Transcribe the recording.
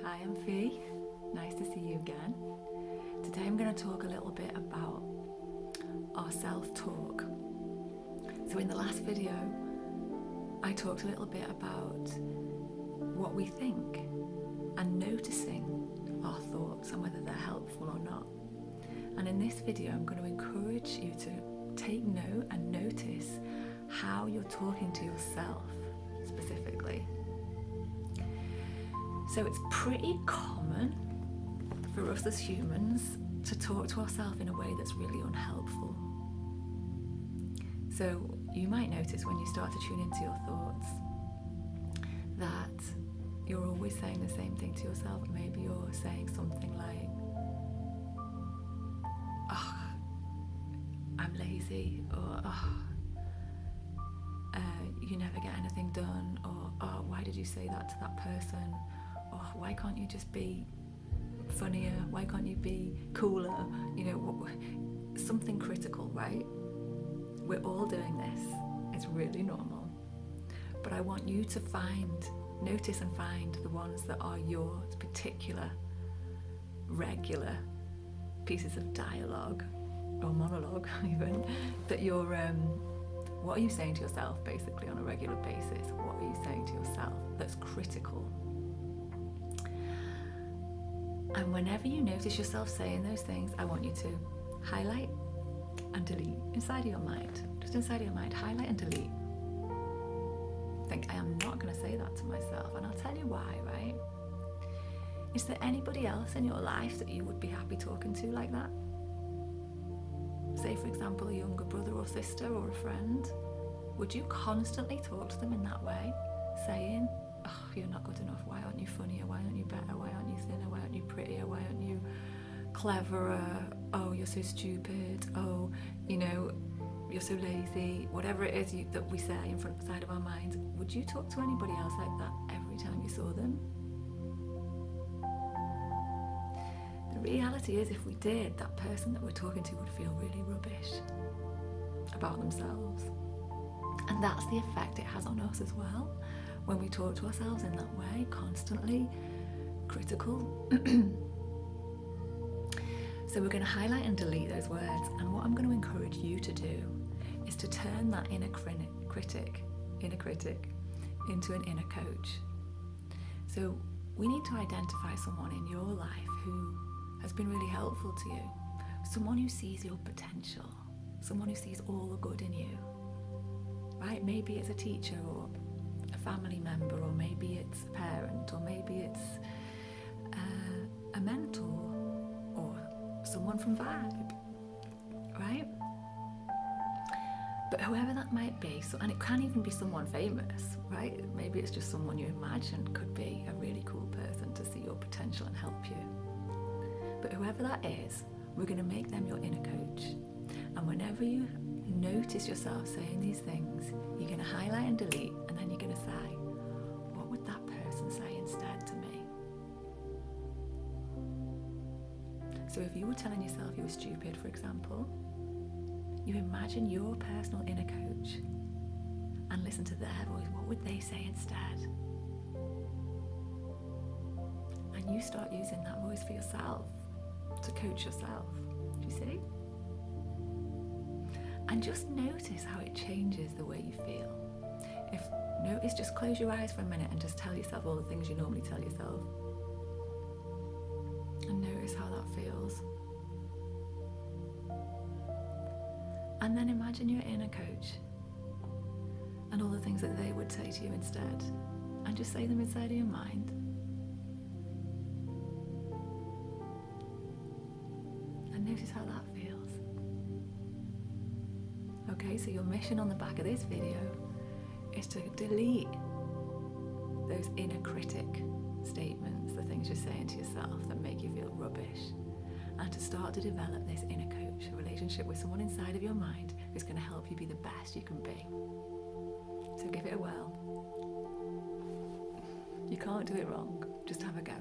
Hi, I'm Fee. Nice to see you again. Today I'm going to talk a little bit about our self-talk. So in the last video, I talked a little bit about what we think and noticing our thoughts and whether they're helpful or not. And in this video, I'm going to encourage you to take note and notice how you're talking to yourself specifically. So it's pretty common for us as humans to talk to ourselves in a way that's really unhelpful. So you might notice when you start to tune into your thoughts that you're always saying the same thing to yourself. Maybe you're saying something like, "Oh, I'm lazy," or "Oh, you never get anything done," or "Oh, why did you say that to that person?" Or "Why can't you just be funnier? Why can't you be cooler?" You know, something critical, right? We're all doing this. It's really normal. But I want you to notice and find the ones that are your particular, regular pieces of dialogue or monologue even, that you're, what are you saying to yourself basically on a regular basis? What are you saying to yourself that's critical? And whenever you notice yourself saying those things, I want you to highlight and delete inside of your mind. Just inside of your mind, highlight and delete. Think, I am not going to say that to myself. And I'll tell you why, right? Is there anybody else in your life that you would be happy talking to like that? Say, for example, a younger brother or sister or a friend. Would you constantly talk to them in that way, saying, "Oh, you're not good enough. Why aren't you funnier? Why aren't you better? Why aren't you thinner? Why aren't you prettier? Why aren't you cleverer? Oh, you're so stupid. Oh, you know, you're so lazy." Whatever it is that we say in front side of our minds, would you talk to anybody else like that every time you saw them? The reality is, if we did, that person that we're talking to would feel really rubbish about themselves. And that's the effect it has on us as well. When we talk to ourselves in that way, constantly critical. So we're going to highlight and delete those words. And what I'm going to encourage you to do is to turn that inner critic into an inner coach. So we need to identify someone in your life who has been really helpful to you. Someone who sees your potential. Someone who sees all the good in you. Right? Maybe it's a teacher or a family member, or maybe it's a parent, or maybe it's a mentor, or someone from Vibe, right? But whoever that might be, and it can even be someone famous, right? Maybe it's just someone you imagine could be a really cool person to see your potential and help you. But whoever that is, we're going to make them your inner coach. And whenever you notice yourself saying these things, you're going to highlight and delete, and then you're going to say, what would that person say instead to me? So if you were telling yourself you were stupid, for example, you imagine your personal inner coach and listen to their voice. What would they say instead? And you start using that voice for yourself, to coach yourself. Do you see? And just notice how it changes the way you feel. Just close your eyes for a minute and just tell yourself all the things you normally tell yourself. And notice how that feels. And then imagine your inner coach and all the things that they would say to you instead. And just say them inside of your mind. And notice how that feels. Okay, so your mission on the back of this video is to delete those inner critic statements, the things you're saying to yourself that make you feel rubbish, and to start to develop this inner coach, a relationship with someone inside of your mind who's going to help you be the best you can be. So give it a whirl. You can't do it wrong, just have a go.